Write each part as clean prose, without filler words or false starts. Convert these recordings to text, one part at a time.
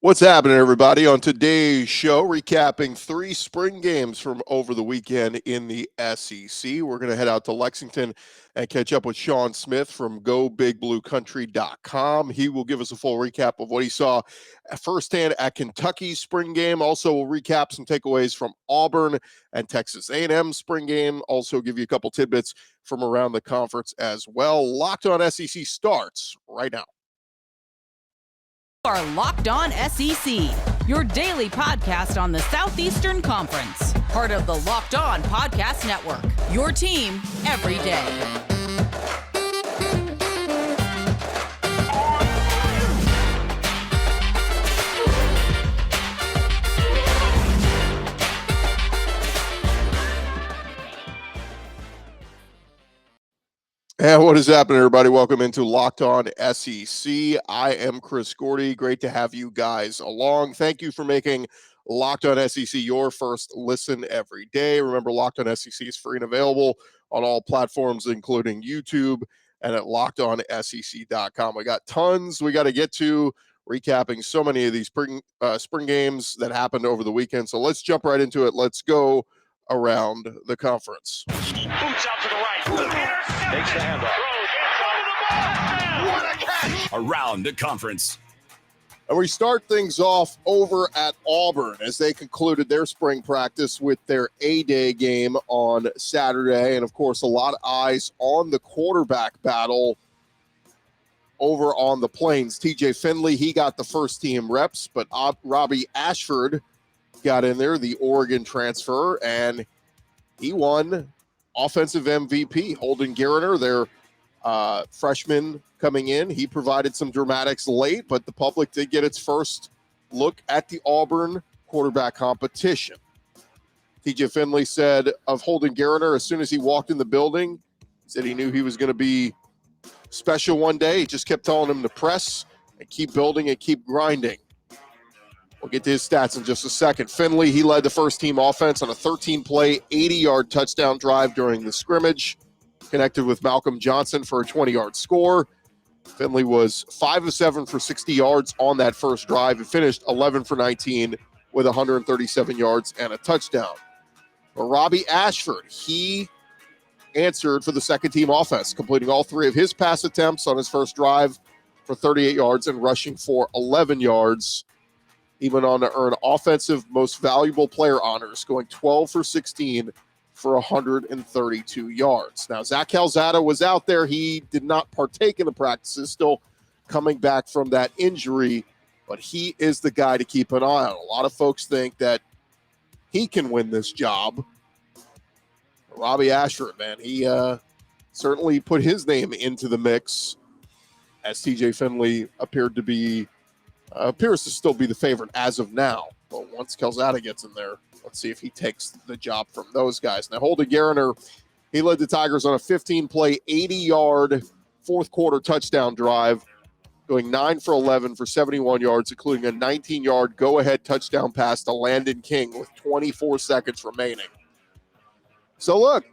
What's happening, everybody? On today's show, recapping 3 spring games from over the weekend in the SEC. We're going to head out to Lexington and catch up with Shawn Smith from GoBigBlueCountry.com. He will give us a full recap of what he saw firsthand at Kentucky's spring game. Also, we'll recap some takeaways from Auburn and Texas A&M spring game. Also, give you a couple tidbits from around the conference as well. Locked On SEC starts right now. Are Locked On SEC, your daily podcast on the Southeastern Conference. Part of the Locked On Podcast Network, your team every day. And what is happening, everybody? Welcome into Locked On SEC. I am Chris Gordy. Great to have you guys along. Thank you for making Locked On SEC your first listen every day. Remember, Locked On SEC is free and available on all platforms, including YouTube and at lockedonsec.com. We got tons we got to get to, recapping so many of these spring games that happened over the weekend. So let's jump right into it. Let's go around the conference. Boots out to the right. Takes the handoff. What a catch! Around the conference. And we start things off over at Auburn as they concluded their spring practice with their A-Day game on Saturday. And, of course, a lot of eyes on the quarterback battle over on the Plains. TJ Finley, he got the first-team reps, but Robbie Ashford got in there, the Oregon transfer, and he won offensive MVP. Holden Geriner, their freshman coming in, he provided some dramatics late, but the public did get its first look at the Auburn quarterback competition. TJ Finley said of Holden Geriner, as soon as he walked in the building, he said he knew he was going to be special one day. He just kept telling him to press and keep building and keep grinding. We'll get to his stats in just a second. Finley, he led the first-team offense on a 13-play, 80-yard touchdown drive during the scrimmage, connected with Malcolm Johnson for a 20-yard score. Finley was 5 of 7 for 60 yards on that first drive and finished 11 for 19 with 137 yards and a touchdown. But Robbie Ashford, he answered for the second-team offense, completing all 3 of his pass attempts on his first drive for 38 yards and rushing for 11 yards. He went on to earn offensive most valuable player honors, going 12 for 16 for 132 yards. Now, Zach Calzada was out there. He did not partake in the practices, still coming back from that injury, but he is the guy to keep an eye on. A lot of folks think that he can win this job. Robbie Ashford, man, he certainly put his name into the mix as TJ Finley appears to still be the favorite as of now. But once Calzada gets in there, let's see if he takes the job from those guys. Now, Holden Geriner, he led the Tigers on a 15-play, 80-yard fourth-quarter touchdown drive, going 9 for 11 for 71 yards, including a 19-yard go-ahead touchdown pass to Landon King with 24 seconds remaining. So, look,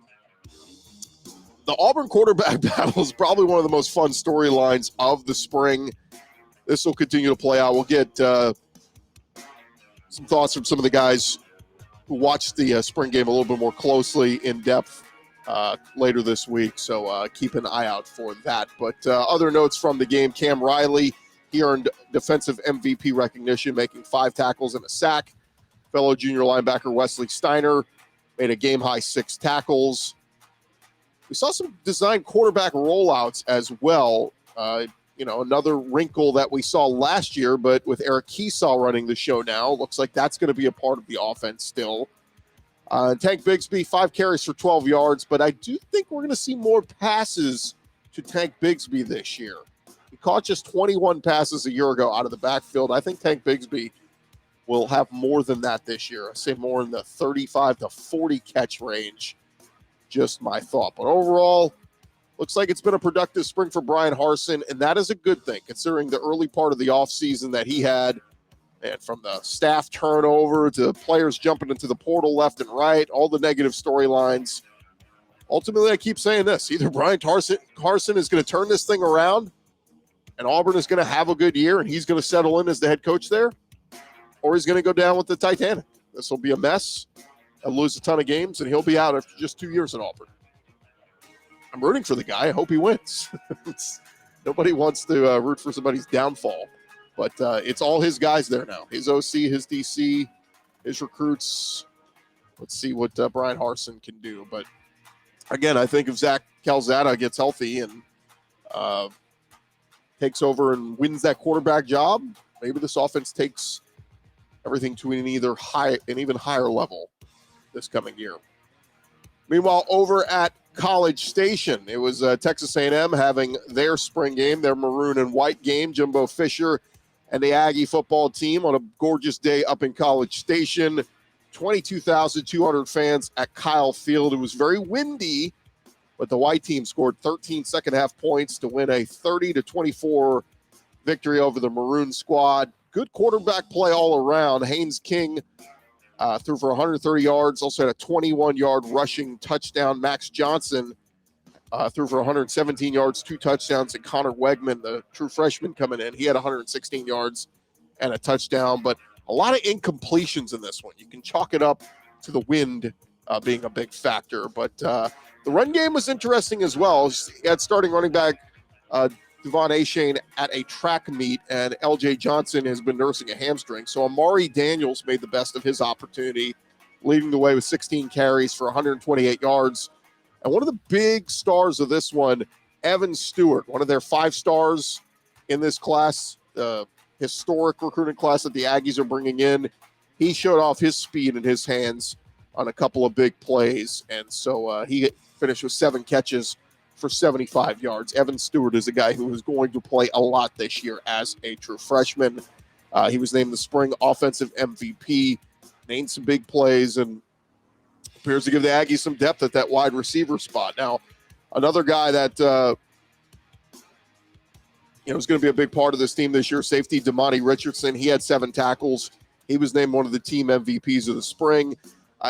the Auburn quarterback battle is probably one of the most fun storylines of the spring. This will continue to play out. We'll get some thoughts from some of the guys who watched the spring game a little bit more closely in depth later this week. So keep an eye out for that. But other notes from the game, Cam Riley, he earned defensive MVP recognition, making 5 tackles and a sack. Fellow junior linebacker Wesley Steiner made a game-high 6 tackles. We saw some design quarterback rollouts as well. Another wrinkle that we saw last year, but with Eric Keesall running the show now, looks like that's going to be a part of the offense still. Tank Bigsby, 5 carries for 12 yards, but I do think we're going to see more passes to Tank Bigsby this year. He caught just 21 passes a year ago out of the backfield. I think Tank Bigsby will have more than that this year. I say more in the 35 to 40 catch range. Just my thought. But overall, looks like it's been a productive spring for Brian Harsin, and that is a good thing, considering the early part of the offseason that he had, and from the staff turnover to players jumping into the portal left and right, all the negative storylines. Ultimately, I keep saying this. Either Brian Harsin is going to turn this thing around, and Auburn is going to have a good year, and he's going to settle in as the head coach there, or he's going to go down with the Titanic. This will be a mess. He'll lose a ton of games, and he'll be out after just 2 years at Auburn. I'm rooting for the guy. I hope he wins. Nobody wants to root for somebody's downfall, but it's all his guys there now. His OC, his DC, his recruits. Let's see what Brian Harsin can do. But again, I think if Zach Calzada gets healthy and takes over and wins that quarterback job, maybe this offense takes everything to an even higher level this coming year. Meanwhile, over at College Station, it was Texas A&M having their spring game, their maroon and white game. Jimbo Fisher and the Aggie football team on a gorgeous day up in College Station. 22,200 fans at Kyle Field. It was very windy, but the white team scored 13 second-half points to win a 30-24 victory over the maroon squad. Good quarterback play all around. Haynes King threw for 130 yards, also had a 21-yard rushing touchdown. Max Johnson threw for 117 yards, 2 touchdowns. And Connor Wegman, the true freshman coming in, he had 116 yards and a touchdown. But a lot of incompletions in this one. You can chalk it up to the wind being a big factor. But the run game was interesting as well. He had starting running back Devon Achane at a track meet, and LJ Johnson has been nursing a hamstring. So Amari Daniels made the best of his opportunity, leading the way with 16 carries for 128 yards. And one of the big stars of this one, Evan Stewart, one of their 5 stars in this class, the historic recruiting class that the Aggies are bringing in. He showed off his speed and his hands on a couple of big plays. And so he finished with 7 catches for 75 yards. Evan Stewart is a guy who is going to play a lot this year as a true freshman. He was named the spring offensive MVP, named some big plays, and appears to give the Aggies some depth at that wide receiver spot. Now, another guy that is going to be a big part of this team this year, safety Damani Richardson. He had 7 tackles. He was named one of the team MVPs of the spring.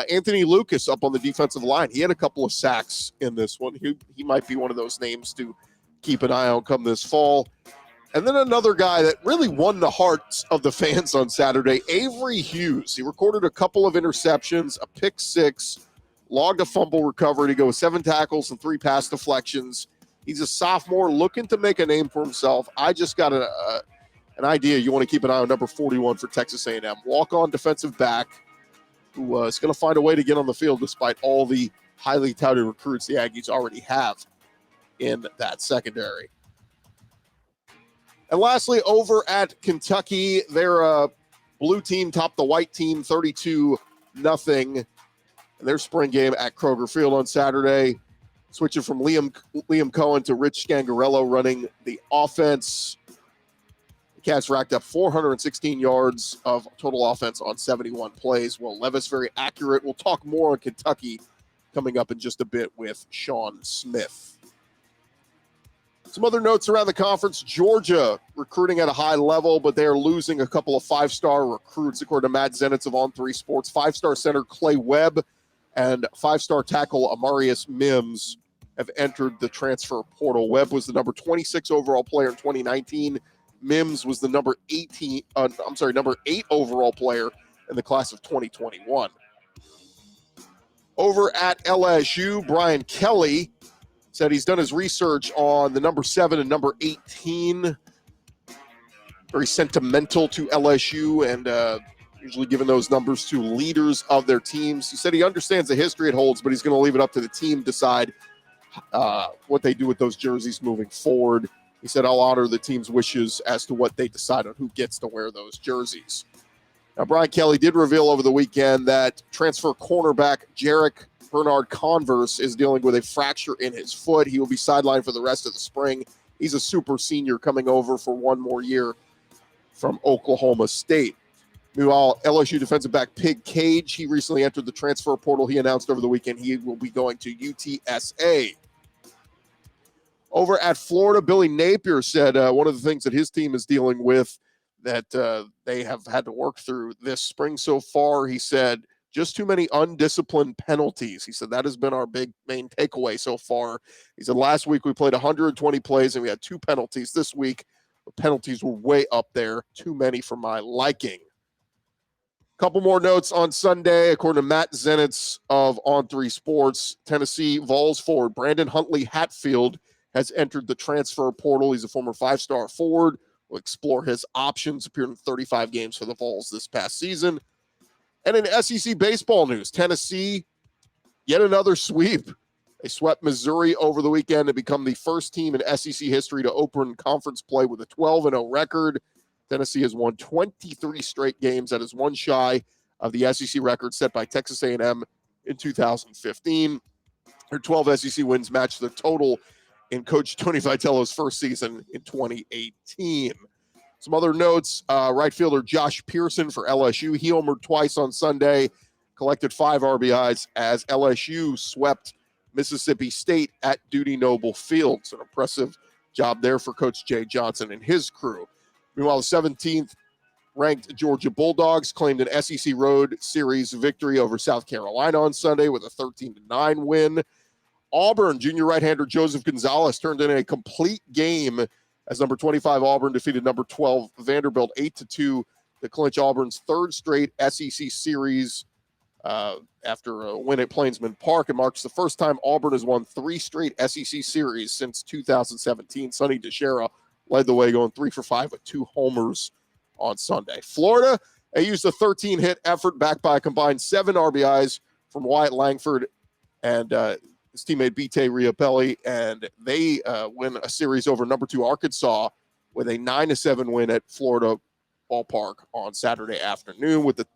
Anthony Lucas up on the defensive line. He had a couple of sacks in this one. He might be one of those names to keep an eye on come this fall. And then another guy that really won the hearts of the fans on Saturday, Avery Hughes. He recorded a couple of interceptions, a pick 6, logged a fumble recovery to go with 7 tackles and 3 pass deflections. He's a sophomore looking to make a name for himself. I just got an idea. You want to keep an eye on number 41 for Texas A&M. Walk-on defensive back who is going to find a way to get on the field despite all the highly touted recruits the Aggies already have in that secondary. And lastly, over at Kentucky, their blue team topped the white team 32-0 in their spring game at Kroger Field on Saturday. Switching from Liam Cohen to Rich Scangarello running the offense. The Cats racked up 416 yards of total offense on 71 plays. Will Levis very accurate. We'll talk more on Kentucky coming up in just a bit with Shawn Smith. Some other notes around the conference. Georgia recruiting at a high level, but they are losing a couple of 5-star recruits, according to Matt Zenitz of On3 Sports. 5-star center Clay Webb and 5-star tackle Amarius Mims have entered the transfer portal. Webb was the number 26 overall player in 2019. Mims was the number 8 overall player in the class of 2021. Over at LSU, Brian Kelly said he's done his research on the number 7 and number 18. Very sentimental to LSU and usually giving those numbers to leaders of their teams. He said he understands the history it holds, but he's going to leave it up to the team to decide what they do with those jerseys moving forward. He said, I'll honor the team's wishes as to what they decide on who gets to wear those jerseys. Now, Brian Kelly did reveal over the weekend that transfer cornerback Jarek Bernard-Converse is dealing with a fracture in his foot. He will be sidelined for the rest of the spring. He's a super senior coming over for one more year from Oklahoma State. Meanwhile, LSU defensive back Pig Cage, he recently entered the transfer portal. He announced over the weekend he will be going to UTSA. Over at Florida, Billy Napier said one of the things that his team is dealing with that they have had to work through this spring so far, he said, just too many undisciplined penalties. He said that has been our big main takeaway so far. He said last week we played 120 plays and we had 2 penalties. This week, the penalties were way up there. Too many for my liking. Couple more notes on Sunday. According to Matt Zenitz of On3 Sports, Tennessee Vols forward Brandon Huntley Hatfield has entered the transfer portal. He's a former 5-star forward. We'll explore his options. Appeared in 35 games for the Vols this past season. And in SEC baseball news, Tennessee, yet another sweep. They swept Missouri over the weekend to become the first team in SEC history to open conference play with a 12-0 record. Tennessee has won 23 straight games. That is one shy of the SEC record set by Texas A&M in 2015. Their 12 SEC wins match the total in Coach Tony Vitello's first season in 2018. Some other notes, right fielder Josh Pearson for LSU. He homered twice on Sunday, collected 5 RBIs as LSU swept Mississippi State at Duty Noble Field. It's an impressive job there for Coach Jay Johnson and his crew. Meanwhile, the 17th ranked Georgia Bulldogs claimed an SEC Road Series victory over South Carolina on Sunday with a 13-9 win. Auburn junior right-hander Joseph Gonzalez turned in a complete game as number 25 Auburn defeated number 12 Vanderbilt 8-2 to clinch Auburn's third straight SEC series after a win at Plainsman Park. It marks the first time Auburn has won 3 straight SEC series since 2017. Sonny DeShera led the way, going 3 for 5 with 2 homers on Sunday. Florida, they used a 13-hit effort backed by a combined 7 RBIs from Wyatt Langford and his teammate Bite Riopelli, and they win a series over number 2 Arkansas with a 9-7 win at Florida Ballpark on Saturday afternoon. With the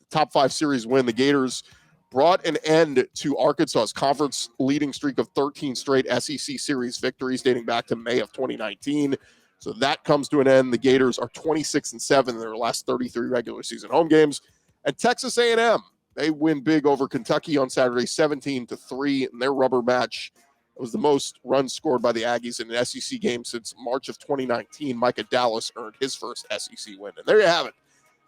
top 5 series win, the Gators brought an end to Arkansas's conference leading streak of 13 straight SEC series victories dating back to May of 2019. So that comes to an end. The Gators are 26-7 in their last 33 regular season home games. And Texas A&M, they win big over Kentucky on Saturday, 17-3 in their rubber match. It was the most runs scored by the Aggies in an SEC game since March of 2019. Micah Dallas earned his first SEC win. And there you have it.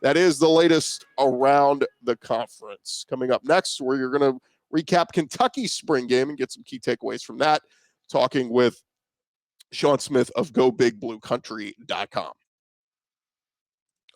That is the latest around the conference. Coming up next, where you're going to recap Kentucky's spring game and get some key takeaways from that, talking with Shawn Smith of GoBigBlueCountry.com.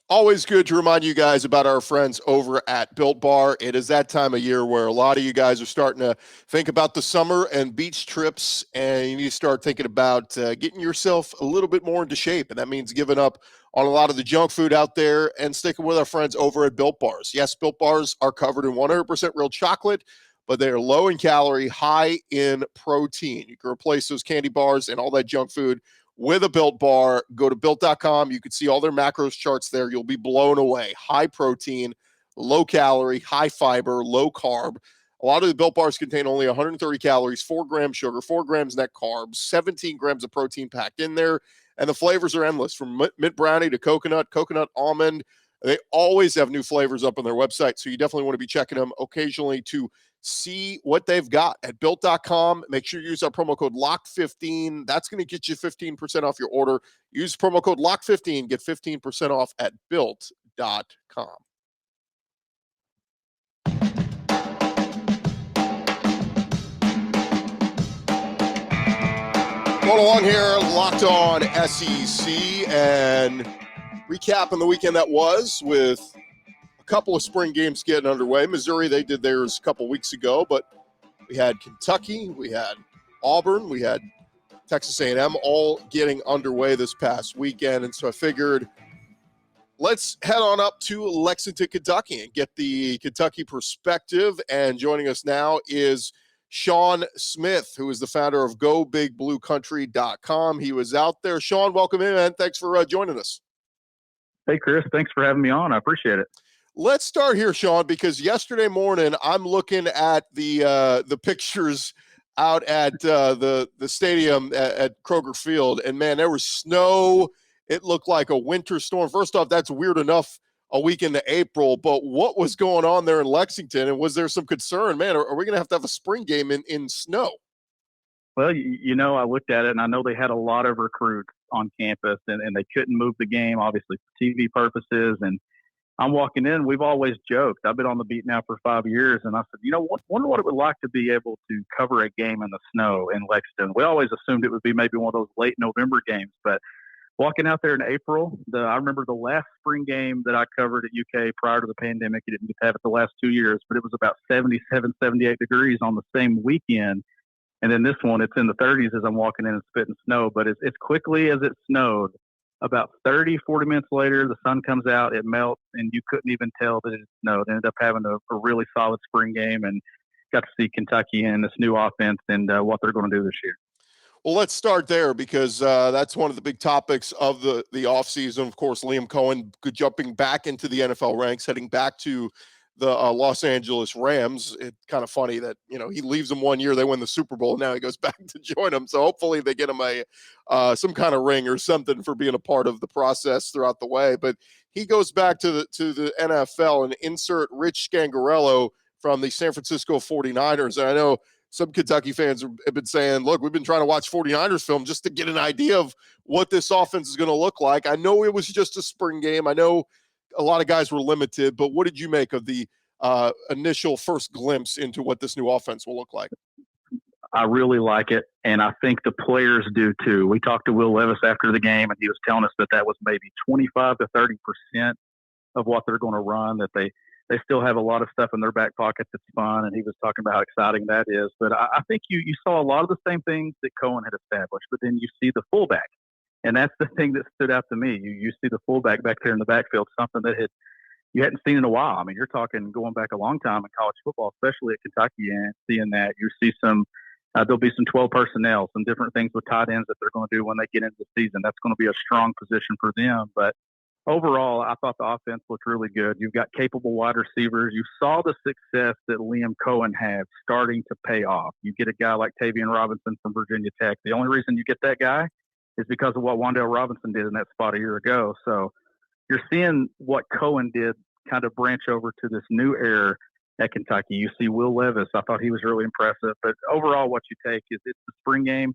Always good to remind you guys about our friends over at Built Bar. It is that time of year where a lot of you guys are starting to think about the summer and beach trips, and you need to start thinking about getting yourself a little bit more into shape, and that means giving up on a lot of the junk food out there and sticking with our friends over at Built Bars. Yes, Built Bars are covered in 100% real chocolate, but they are low in calorie, high in protein. You can replace those candy bars and all that junk food with a Built Bar. Go to Built.com. You can see all their macros charts there. You'll be blown away. High protein, low calorie, high fiber, low carb. A lot of the Built Bars contain only 130 calories, 4 grams sugar, 4 grams net carbs, 17 grams of protein packed in there. And the flavors are endless, from mint brownie to coconut almond. They always have new flavors up on their website, so you definitely want to be checking them occasionally to see what they've got at Built.com. Make sure you use our promo code LOCK15. That's going to get you 15% off your order. Use promo code LOCK15. Get 15% off at Built.com. Going along here, Locked On SEC, and recapping the weekend that was with a couple of spring games getting underway. Missouri, they did theirs a couple weeks ago, but we had Kentucky, we had Auburn, we had Texas A&M all getting underway this past weekend. And so I figured let's head on up to Lexington, Kentucky and get the Kentucky perspective. And joining us now is Shawn Smith, who is the founder of GoBigBlueCountry.com. He was out there. Shawn, welcome in, man. Thanks for joining us. Hey, Chris. Thanks for having me on. I appreciate it. Let's start here, Shawn, because yesterday morning I'm looking at the pictures out at the stadium at Kroger Field, and man, there was snow. It looked like a winter storm. First off, that's weird enough a week into April, but what was going on there in Lexington, and was there some concern, man, are we going to have a spring game in snow? Well, I looked at it, and I know they had a lot of recruits on campus, and they couldn't move the game, obviously, for TV purposes. And I'm walking in. We've always joked. I've been on the beat now for 5 years, and I said, wonder what it would like to be able to cover a game in the snow in Lexington. We always assumed it would be maybe one of those late November games, but walking out there in April, I remember the last spring game that I covered at UK prior to the pandemic. You didn't get to have it the last 2 years, but it was about 77, 78 degrees on the same weekend. And then this one, it's in the 30s as I'm walking in and spitting snow. But as quickly as it snowed, about 30, 40 minutes later, the sun comes out, it melts, and you couldn't even tell that it snowed. Ended up having a really solid spring game and got to see Kentucky and this new offense and what they're going to do this year. Well, let's start there because that's one of the big topics of the offseason. Of course, Liam Cohen jumping back into the NFL ranks, heading back to the Los Angeles Rams. It's kind of funny that, he leaves them 1 year, they win the Super Bowl. Now he goes back to join them. So hopefully they get him some kind of ring or something for being a part of the process throughout the way. But he goes back to the NFL and insert Rich Scangarello from the San Francisco 49ers. And I know some Kentucky fans have been saying, look, we've been trying to watch 49ers film just to get an idea of what this offense is going to look like. I know it was just a spring game. I know a lot of guys were limited, but what did you make of the initial first glimpse into what this new offense will look like? I really like it, and I think the players do too. We talked to Will Levis after the game, and he was telling us that was maybe 25 to 30% of what they're going to run, that they still have a lot of stuff in their back pocket that's fun, and he was talking about how exciting that is. But I think you saw a lot of the same things that Cohen had established, but then you see the fullback. And that's the thing that stood out to me. You see the fullback back there in the backfield, something that you hadn't seen in a while. I mean, you're talking going back a long time in college football, especially at Kentucky, and seeing that. You see there'll be some 12 personnel, some different things with tight ends that they're going to do when they get into the season. That's going to be a strong position for them. But overall, I thought the offense looked really good. You've got capable wide receivers. You saw the success that Liam Cohen had starting to pay off. You get a guy like Tavian Robinson from Virginia Tech. The only reason you get that guy is because of what Wan'Dale Robinson did in that spot a year ago. So you're seeing what Cohen did kind of branch over to this new era at Kentucky. You see Will Levis. I thought he was really impressive. But overall, what you take is it's the spring game.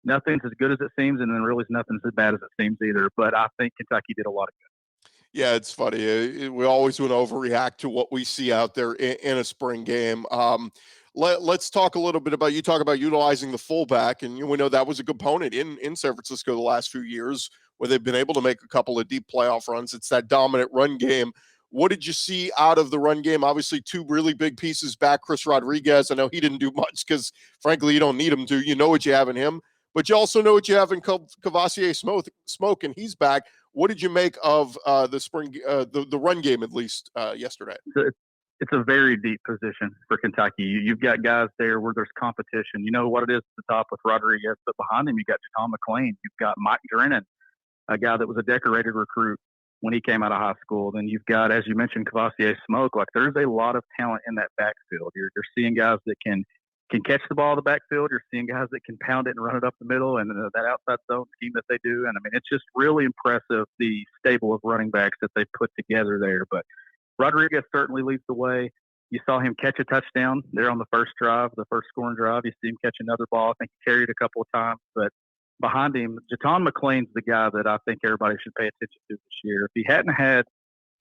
Nothing's as good as it seems, and then really nothing's as bad as it seems either. But I think Kentucky did a lot of good. Yeah, it's funny. We always want to overreact to what we see out there in a spring game. Let's talk a little bit about, you talk about utilizing the fullback, and we know that was a component in San Francisco the last few years where they've been able to make a couple of deep playoff runs. It's that dominant run game. What did you see out of the run game? Obviously, two really big pieces back. Chris Rodriguez, I know he didn't do much because, frankly, you don't need him to. You know what you have in him, but you also know what you have in Cavassier Smoke, and he's back. What did you make of the spring, the run game, at least yesterday? It's a very deep position for Kentucky. You've got guys there where there's competition. You know what it is at the top with Rodriguez, but behind him you got John McClain. You've got Mike Drennan, a guy that was a decorated recruit when he came out of high school. Then you've got, as you mentioned, Cavassier Smoke. Like, there's a lot of talent in that backfield. You're seeing guys that can catch the ball in the backfield. You're seeing guys that can pound it and run it up the middle, and that outside zone scheme that they do. And I mean, it's just really impressive, the stable of running backs that they put together there. But Rodriguez certainly leads the way. You saw him catch a touchdown there on the first drive, the first scoring drive. You see him catch another ball. I think he carried a couple of times. But behind him, John McClain's the guy that I think everybody should pay attention to this year. If he hadn't had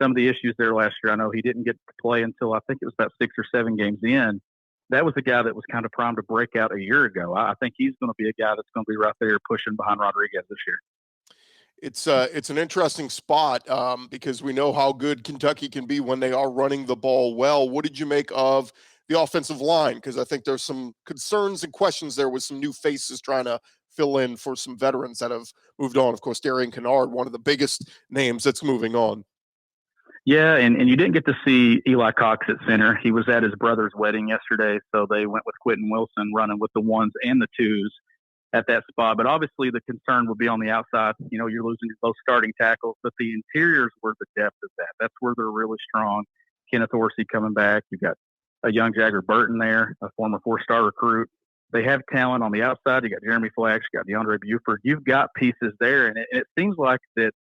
some of the issues there last year, I know he didn't get to play until I think it was about 6 or 7 games in. That was the guy that was kind of primed to break out a year ago. I think he's going to be a guy that's going to be right there pushing behind Rodriguez this year. It's an interesting spot because we know how good Kentucky can be when they are running the ball well. What did you make of the offensive line? Because I think there's some concerns and questions there with some new faces trying to fill in for some veterans that have moved on. Of course, Darian Kennard, one of the biggest names that's moving on. Yeah, and you didn't get to see Eli Cox at center. He was at his brother's wedding yesterday, so they went with Quentin Wilson running with the ones and the twos at that spot. But obviously the concern would be on the outside. You know, you're losing both starting tackles, but the interiors were the depth of that. That's where they're really strong. Kenneth Orsi coming back. You've got a young Jagger Burton there, a former 4-star recruit. They have talent on the outside. You got Jeremy Flax, you got DeAndre Buford. You've got pieces there, and it seems like that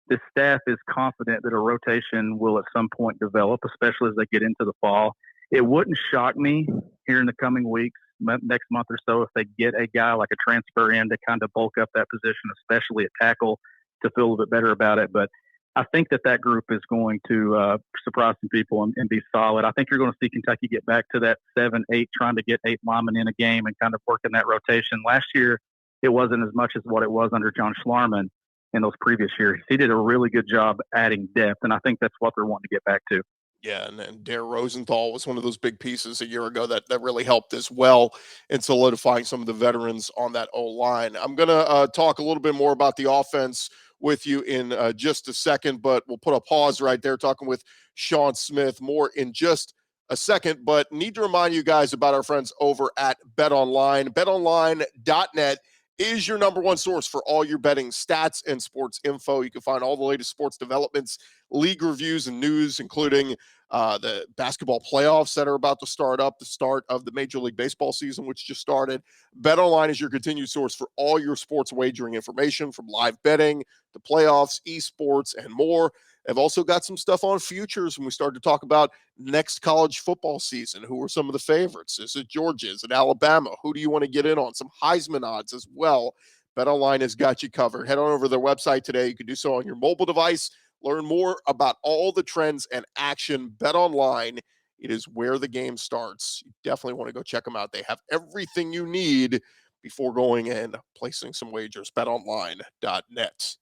this staff is confident that a rotation will at some point develop, especially as they get into the fall. It wouldn't shock me here in the coming weeks, next month or so, if they get a guy like a transfer in to kind of bulk up that position, especially at tackle, to feel a little bit better about it. But I think that group is going to surprise some people and be solid. I think you're going to see Kentucky get back to that 7-8, trying to get 8 linemen in a game and kind of working that rotation. Last year, it wasn't as much as what it was under John Schlarman. in those previous years. He did a really good job adding depth, and I think that's what they're wanting to get back to. Yeah, and Dare Rosenthal was one of those big pieces a year ago that really helped as well in solidifying some of the veterans on that O-line. I'm going to talk a little bit more about the offense with you in just a second, but we'll put a pause right there talking with Shawn Smith more in just a second, but need to remind you guys about our friends over at BetOnline. BetOnline.net is your number one source for all your betting stats and sports info. You can find all the latest sports developments, league reviews, and news, including the basketball playoffs that are about to start up, the start of the Major League Baseball season, which just started. BetOnline is your continued source for all your sports wagering information, from live betting to playoffs, esports, and more. They've also got some stuff on futures when we start to talk about next college football season. Who are some of the favorites? Is it Georgia? Is it Alabama? Who do you want to get in on? Some Heisman odds as well. BetOnline has got you covered. Head on over to their website today. You can do so on your mobile device. Learn more about all the trends and action. BetOnline, it is where the game starts. You definitely want to go check them out. They have everything you need before going and placing some wagers. BetOnline.net.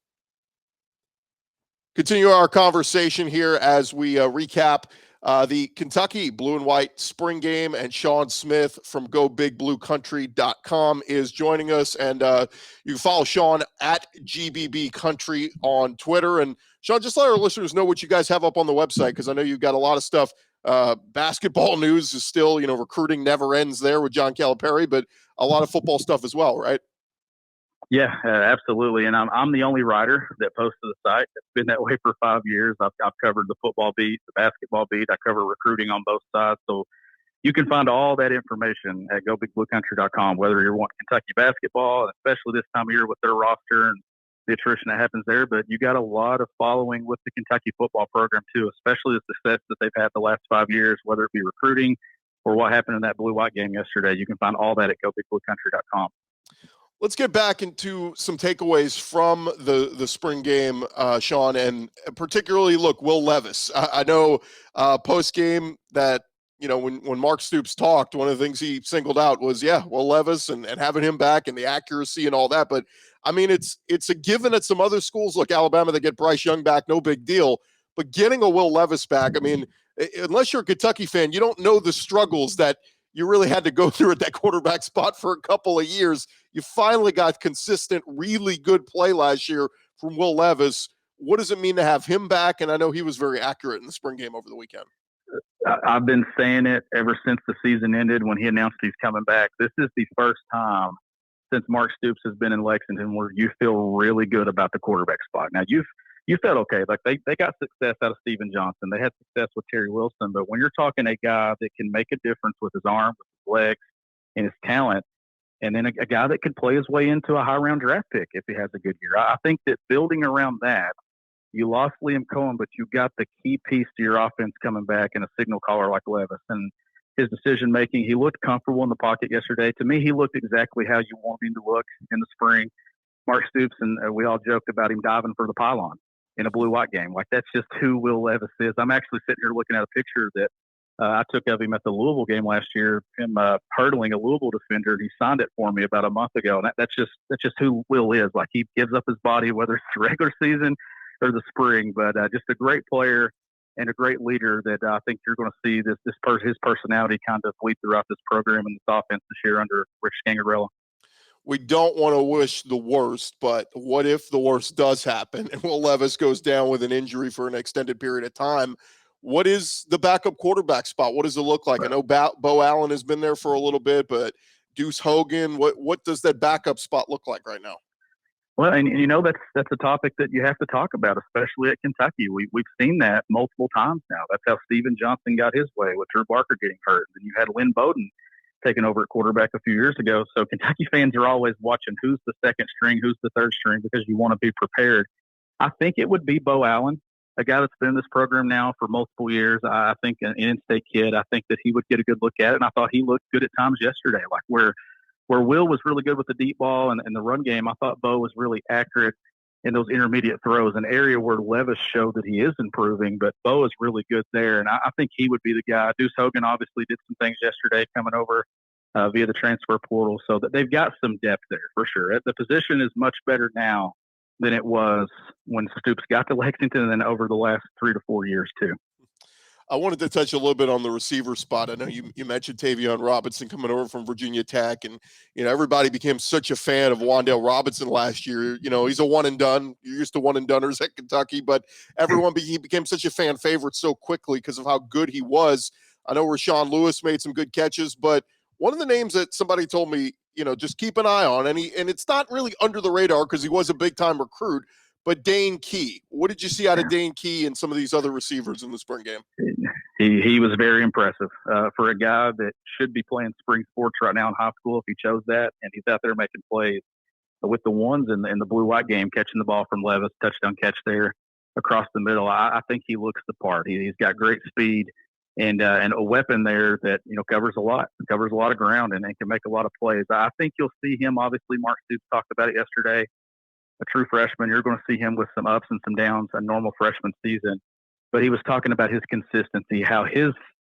Continue our conversation here as we recap the Kentucky Blue and White Spring Game, and Shawn Smith from GoBigBlueCountry.com is joining us. And you can follow Shawn at GBB Country on Twitter. And Shawn, just let our listeners know what you guys have up on the website, because I know you've got a lot of stuff. Basketball news is still, recruiting never ends there with John Calipari, but a lot of football stuff as well, right? Yeah, absolutely. And I'm the only writer that posts to the site. It's been that way for 5 years. I've covered the football beat, the basketball beat. I cover recruiting on both sides. So you can find all that information at GoBigBlueCountry.com, whether you're wanting Kentucky basketball, especially this time of year with their roster and the attrition that happens there. But you got a lot of following with the Kentucky football program too, especially the success that they've had the last 5 years, whether it be recruiting or what happened in that blue-white game yesterday. You can find all that at GoBigBlueCountry.com. Let's get back into some takeaways from the spring game, Shawn, and particularly, look, Will Levis. I know post-game that, when Mark Stoops talked, one of the things he singled out was, Will Levis and having him back and the accuracy and all that. But, I mean, it's a given at some other schools. Look, Alabama, they get Bryce Young back, no big deal. But getting a Will Levis back, I mean, unless you're a Kentucky fan, you don't know the struggles that you really had to go through at that quarterback spot for a couple of years. You finally got consistent, really good play last year from Will Levis. What does it mean to have him back? And I know he was very accurate in the spring game over the weekend. I've been saying it ever since the season ended when he announced he's coming back. This is the first time since Mark Stoops has been in Lexington where you feel really good about the quarterback spot. Now, you felt okay. Like they got success out of Steven Johnson. They had success with Terry Wilson. But when you're talking a guy that can make a difference with his arm, with his legs, and his talent, and then a guy that could play his way into a high-round draft pick if he has a good year, I think that building around that, you lost Liam Cohen, but you got the key piece to your offense coming back in a signal caller like Levis. And his decision-making, he looked comfortable in the pocket yesterday. To me, he looked exactly how you want him to look in the spring. Mark Stoops, and we all joked about him diving for the pylon in a blue-white game. Like, that's just who Will Levis is. I'm actually sitting here looking at a picture that I took of him at the Louisville game last year, him hurdling a Louisville defender. He signed it for me about a month ago. And that's just who Will is. Like, he gives up his body, whether it's the regular season or the spring, but just a great player and a great leader that I think you're going to see his personality kind of bleed throughout this program and this offense this year under Rich Scangarello. We don't want to wish the worst, but what if the worst does happen and Will Levis goes down with an injury for an extended period of time? What is the backup quarterback spot? What does it look like? I know Bo Allen has been there for a little bit, but Deuce Hogan, what does that backup spot look like right now? Well, and that's a topic that you have to talk about, especially at Kentucky. We've seen that multiple times now. That's how Steven Johnson got his way with Drew Barker getting hurt. And you had Lynn Bowden taking over at quarterback a few years ago. So Kentucky fans are always watching who's the second string, who's the third string, because you want to be prepared. I think it would be Bo Allen, a guy that's been in this program now for multiple years. I think an in-state kid. I think that he would get a good look at it. And I thought he looked good at times yesterday, like where Will was really good with the deep ball and the run game. I thought Bo was really accurate in those intermediate throws, an area where Levis showed that he is improving, but Bo is really good there. And I think he would be the guy. Deuce Hogan obviously did some things yesterday coming over via the transfer portal, so that they've got some depth there for sure. The position is much better now than it was when Stoops got to Lexington, and then over the last 3 to 4 years too. I wanted to touch a little bit on the receiver spot. I know you mentioned Tavian Robinson coming over from Virginia Tech, and everybody became such a fan of Wan'Dale Robinson last year. He's a one and done. You're used to one and doneers at Kentucky, but he became such a fan favorite so quickly because of how good he was. I know Rashawn Lewis made some good catches, but one of the names that somebody told me, just keep an eye on, and it's not really under the radar because he was a big time recruit. But Dane Key, what did you see out of Dane Key and some of these other receivers in the spring game? He was very impressive for a guy that should be playing spring sports right now in high school if he chose that, and he's out there making plays with the ones in the blue-white game, catching the ball from Levis, touchdown catch there across the middle. I think he looks the part. He's got great speed and a weapon there that covers a lot of ground and can make a lot of plays. I think you'll see him. Obviously, Mark Stoops talked about it yesterday. A true freshman, you're going to see him with some ups and some downs, a normal freshman season. But he was talking about his consistency, how his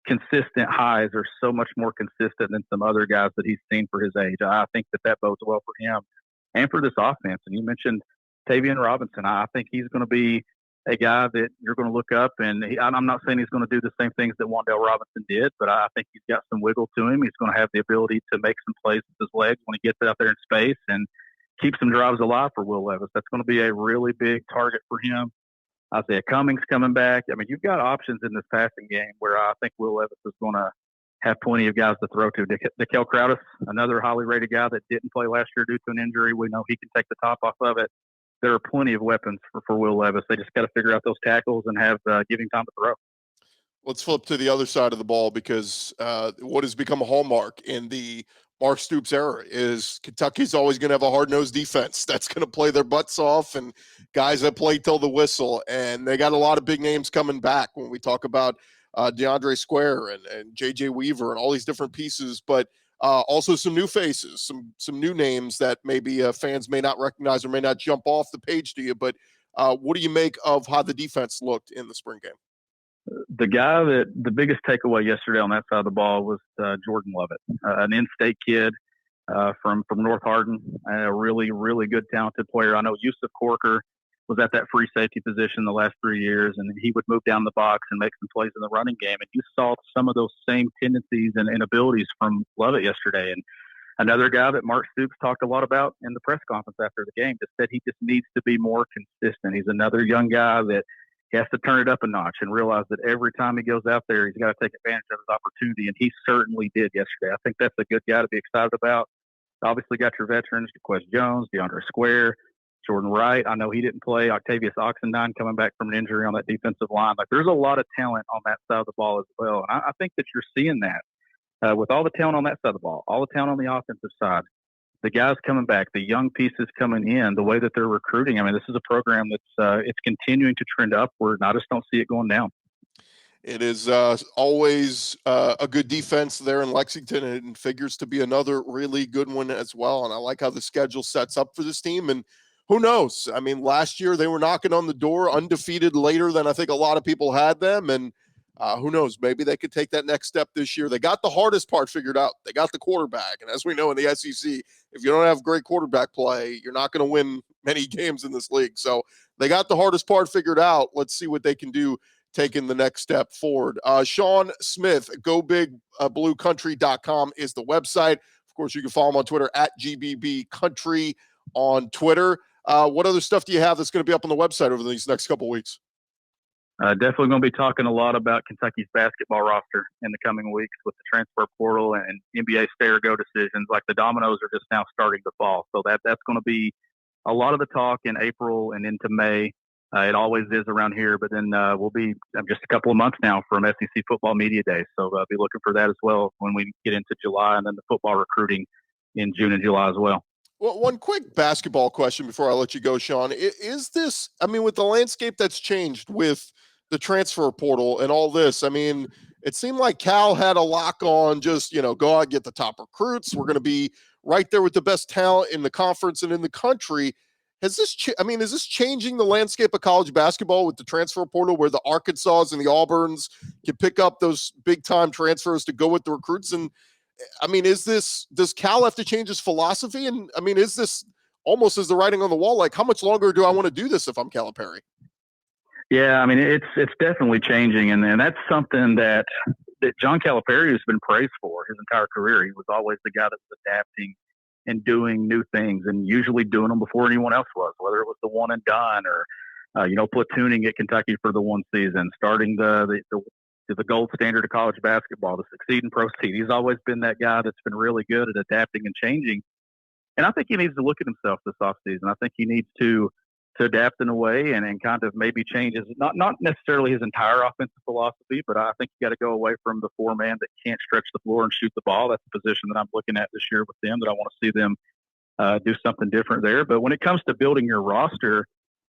consistent highs are so much more consistent than some other guys that he's seen for his age. I think that bodes well for him and for this offense. And you mentioned Tavian Robinson. I think he's going to be a guy that you're going to look up, and I'm not saying he's going to do the same things that Wan'Dale Robinson did, but I think he's got some wiggle to him. He's going to have the ability to make some plays with his legs when he gets out there in space and keep some drives alive for Will Levis. That's going to be a really big target for him. Isaiah Cummings coming back. I mean, you've got options in this passing game where I think Will Levis is going to have plenty of guys to throw to. Nikel Crowdis, another highly rated guy that didn't play last year due to an injury. We know he can take the top off of it. There are plenty of weapons for Will Levis. They just got to figure out those tackles and give him time to throw. Let's flip to the other side of the ball because what has become a hallmark in the Mark Stoops era is Kentucky's always going to have a hard-nosed defense that's going to play their butts off and guys that play till the whistle. And they got a lot of big names coming back when we talk about DeAndre Square and J.J. Weaver and all these different pieces, but also some new faces, some new names that maybe fans may not recognize or may not jump off the page to you. But what do you make of how the defense looked in the spring game? The biggest takeaway yesterday on that side of the ball was Jordan Lovett, an in-state kid from North Hardin, a really, really good, talented player. I know Yusuf Corker was at that free safety position the last 3 years, and he would move down the box and make some plays in the running game. And you saw some of those same tendencies and abilities from Lovett yesterday. And another guy that Mark Stoops talked a lot about in the press conference after the game just said he just needs to be more consistent. He's another young guy that he has to turn it up a notch and realize that every time he goes out there, he's got to take advantage of his opportunity, and he certainly did yesterday. I think that's a good guy to be excited about. Obviously got your veterans, DeQuest Jones, DeAndre Square, Jordan Wright. I know he didn't play. Octavius Oxendine coming back from an injury on that defensive line. Like, there's a lot of talent on that side of the ball as well, and I think that you're seeing that with all the talent on that side of the ball, all the talent on the offensive side. The guys coming back, the young pieces coming in, the way that they're recruiting. I mean, this is a program that's it's continuing to trend upward, and I just don't see it going down. It is always a good defense there in Lexington, and figures to be another really good one as well. And I like how the schedule sets up for this team. And who knows? I mean, last year they were knocking on the door, undefeated later than I think a lot of people had them. And who knows? Maybe they could take that next step this year. They got the hardest part figured out. They got the quarterback. And as we know in the SEC, if you don't have great quarterback play, you're not going to win many games in this league. So they got the hardest part figured out. Let's see what they can do taking the next step forward. Shawn Smith, GoBigBlueCountry.com is the website. Of course, you can follow him on Twitter at GBBCountry on Twitter. What other stuff do you have that's going to be up on the website over these next couple of weeks? Definitely going to be talking a lot about Kentucky's basketball roster in the coming weeks with the transfer portal and NBA stay-or-go decisions. Like, the dominoes are just now starting to fall. So that's going to be a lot of the talk in April and into May. It always is around here, but then we'll be just a couple of months now from SEC football media days. So be looking for that as well when we get into July, and then the football recruiting in June and July as well. Well, one quick basketball question before I let you go, Shawn. Is this, I mean, with the landscape that's changed with the transfer portal and all this, I mean, it seemed like Cal had a lock on just, go out, get the top recruits. We're going to be right there with the best talent in the conference and in the country. Is this changing the landscape of college basketball with the transfer portal, where the Arkansas and the Auburns can pick up those big time transfers to go with the recruits? And I mean, does Cal have to change his philosophy? And I mean, is this almost is the writing on the wall. Like, how much longer do I want to do this if I'm Calipari? Yeah, I mean, it's definitely changing, and that's something that John Calipari has been praised for his entire career. He was always the guy that was adapting and doing new things, and usually doing them before anyone else was, whether it was the one and done or platooning at Kentucky for the one season, starting the gold standard of college basketball, the succeed and proceed. He's always been that guy that's been really good at adapting and changing. And I think he needs to look at himself this offseason. I think he needs to adapt in a way and kind of maybe change his, not necessarily his entire offensive philosophy, but I think you got to go away from the four-man that can't stretch the floor and shoot the ball. That's the position that I'm looking at this year with them, that I want to see them do something different there. But when it comes to building your roster,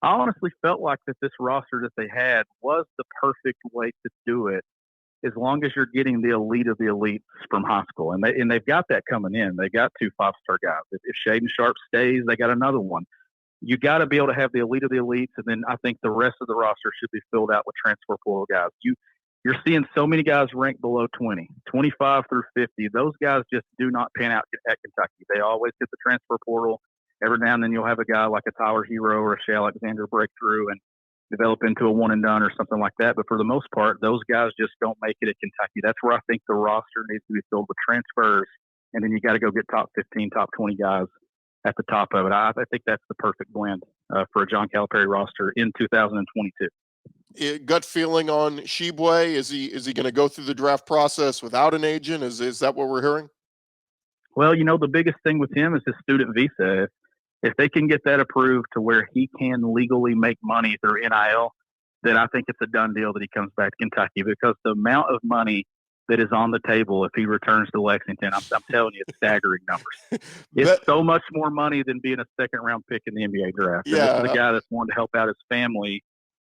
I honestly felt like that this roster that they had was the perfect way to do it, as long as you're getting the elite of the elites from high school. And they've got that coming in. They got 2 5-star guys. If Shaden Sharp stays, they got another one. You got to be able to have the elite of the elites, and then I think the rest of the roster should be filled out with transfer portal guys. You're seeing so many guys ranked below 20, 25 through 50. Those guys just do not pan out at Kentucky. They always hit the transfer portal. Every now and then you'll have a guy like a Tyler Hero or a Shea Alexander break through and develop into a one and done or something like that. But for the most part, those guys just don't make it at Kentucky. That's where I think the roster needs to be filled with transfers. And then you got to go get top 15, top 20 guys at the top of it. I think that's the perfect blend for a John Calipari roster in 2022. Gut feeling on Shibwe? Is he going to go through the draft process without an agent? Is that what we're hearing? Well, the biggest thing with him is his student visa. If they can get that approved to where he can legally make money through NIL, then I think it's a done deal that he comes back to Kentucky, because the amount of money that is on the table if he returns to Lexington, I'm telling you, it's staggering numbers. It's so much more money than being a second-round pick in the NBA draft. And this is a guy that's wanting to help out his family.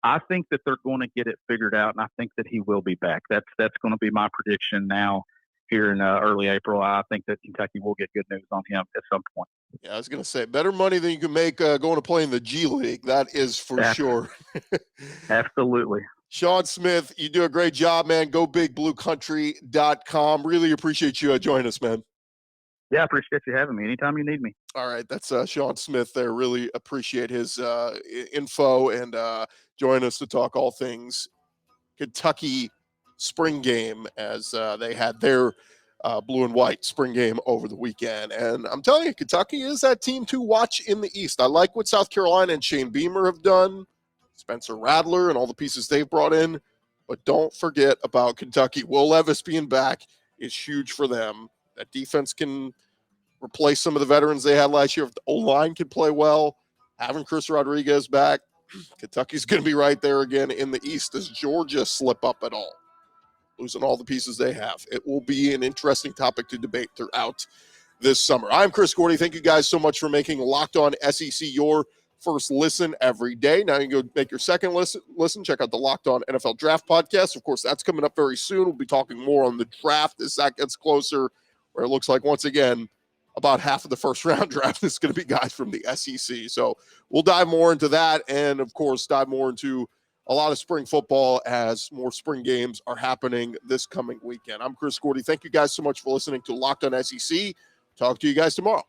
I think that they're going to get it figured out, and I think that he will be back. That's going to be my prediction now here in early April. I think that Kentucky will get good news on him at some point. Yeah, I was going to say, better money than you can make going to play in the G League. That is for sure. Absolutely. Shawn Smith, you do a great job, man. GoBigBlueCountry.com. Really appreciate you joining us, man. Yeah, I appreciate you having me anytime you need me. All right, that's Shawn Smith there. Really appreciate his info and join us to talk all things Kentucky spring game, as they had their blue and white spring game over the weekend. And I'm telling you, Kentucky is that team to watch in the East. I like what South Carolina and Shane Beamer have done, Spencer Rattler and all the pieces they've brought in. But don't forget about Kentucky. Will Levis being back is huge for them. That defense can replace some of the veterans they had last year. If the O-line can play well, having Chris Rodriguez back, Kentucky's going to be right there again in the East. Does Georgia slip up at all? Losing all the pieces they have. It will be an interesting topic to debate throughout this summer. I'm Chris Gordy. Thank you guys so much for making Locked On SEC your first listen every day. Now you can go make your second listen. Check out the Locked On NFL Draft podcast. Of course, that's coming up very soon. We'll be talking more on the draft as that gets closer, where it looks like, once again, about half of the first round draft is going to be guys from the SEC. So we'll dive more into that, and of course dive more into a lot of spring football as more spring games are happening this coming weekend. I'm Chris Gordy. Thank you guys so much for listening to Locked On SEC. Talk to you guys tomorrow.